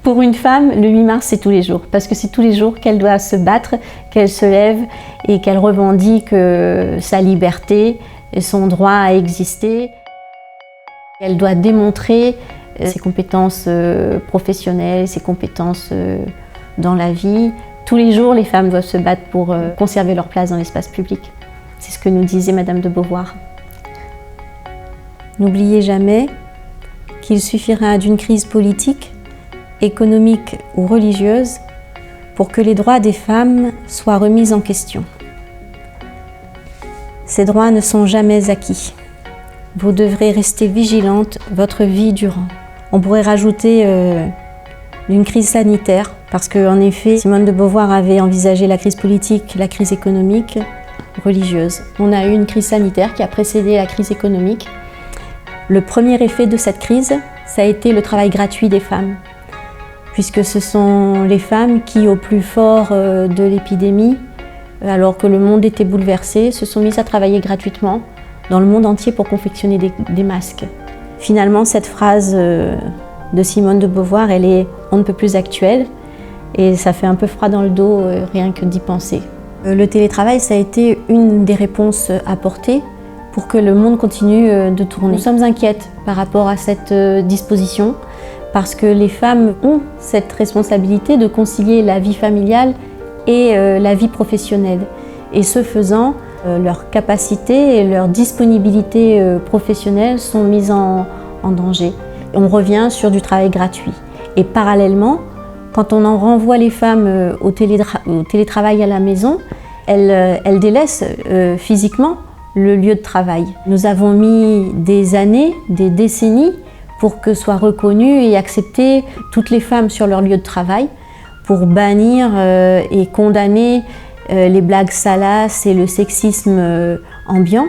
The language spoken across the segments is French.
Pour une femme, le 8 mars, c'est tous les jours, parce que c'est tous les jours qu'elle doit se battre, qu'elle se lève et qu'elle revendique sa liberté et son droit à exister. Elle doit démontrer ses compétences professionnelles, ses compétences dans la vie. Tous les jours, les femmes doivent se battre pour conserver leur place dans l'espace public. C'est ce que nous disait Madame de Beauvoir. N'oubliez jamais qu'il suffira d'une crise politique, économique ou religieuse pour que les droits des femmes soient remis en question. Ces droits ne sont jamais acquis. Vous devrez rester vigilante votre vie durant. On pourrait rajouter une crise sanitaire, parce qu'en effet, Simone de Beauvoir avait envisagé la crise politique, la crise économique, religieuse. On a eu une crise sanitaire qui a précédé la crise économique. Le premier effet de cette crise, ça a été le travail gratuit des femmes, puisque ce sont les femmes qui, au plus fort de l'épidémie, alors que le monde était bouleversé, se sont mises à travailler gratuitement dans le monde entier pour confectionner des masques. Finalement, cette phrase de Simone de Beauvoir, elle est on ne peut plus actuelle, et ça fait un peu froid dans le dos rien que d'y penser. Le télétravail, ça a été une des réponses apportées pour que le monde continue de tourner. Nous sommes inquiètes par rapport à cette disposition, parce que les femmes ont cette responsabilité de concilier la vie familiale et la vie professionnelle. Et ce faisant, leurs capacités et leur disponibilité professionnelle sont mises en danger. On revient sur du travail gratuit. Et parallèlement, quand on en renvoie les femmes au télétravail à la maison, elles délaissent physiquement le lieu de travail. Nous avons mis des années, des décennies pour que soient reconnues et acceptées toutes les femmes sur leur lieu de travail, pour bannir et condamner les blagues salaces et le sexisme ambiant.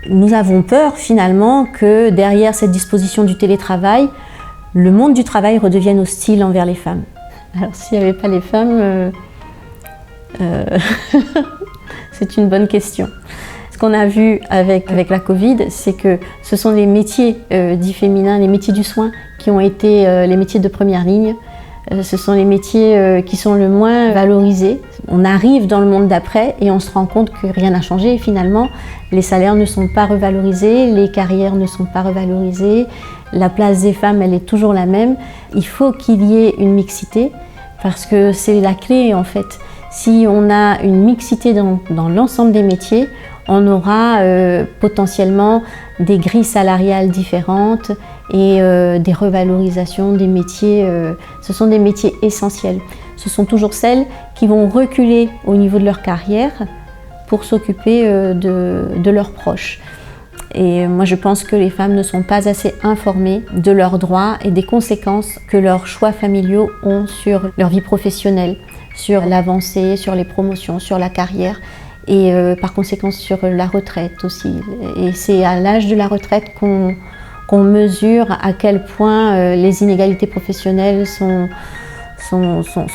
Nous avons peur finalement que derrière cette disposition du télétravail, le monde du travail redevienne hostile envers les femmes. Alors s'il n'y avait pas les femmes, c'est une bonne question. Ce qu'on a vu avec la Covid, c'est que ce sont les métiers dits féminins, les métiers du soin, qui ont été les métiers de première ligne. Ce sont les métiers qui sont le moins valorisés. On arrive dans le monde d'après et on se rend compte que rien n'a changé. Et finalement, les salaires ne sont pas revalorisés, les carrières ne sont pas revalorisées, la place des femmes, elle est toujours la même. Il faut qu'il y ait une mixité, parce que c'est la clé en fait. Si on a une mixité dans l'ensemble des métiers, on aura potentiellement des grilles salariales différentes et des revalorisations des métiers. Ce sont des métiers essentiels. Ce sont toujours celles qui vont reculer au niveau de leur carrière pour s'occuper de leurs proches. Et moi je pense que les femmes ne sont pas assez informées de leurs droits et des conséquences que leurs choix familiaux ont sur leur vie professionnelle, sur l'avancée, sur les promotions, sur la carrière. Et par conséquent sur la retraite aussi. Et c'est à l'âge de la retraite qu'on mesure à quel point les inégalités professionnelles sont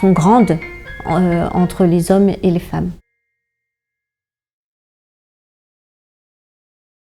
grandes entre les hommes et les femmes.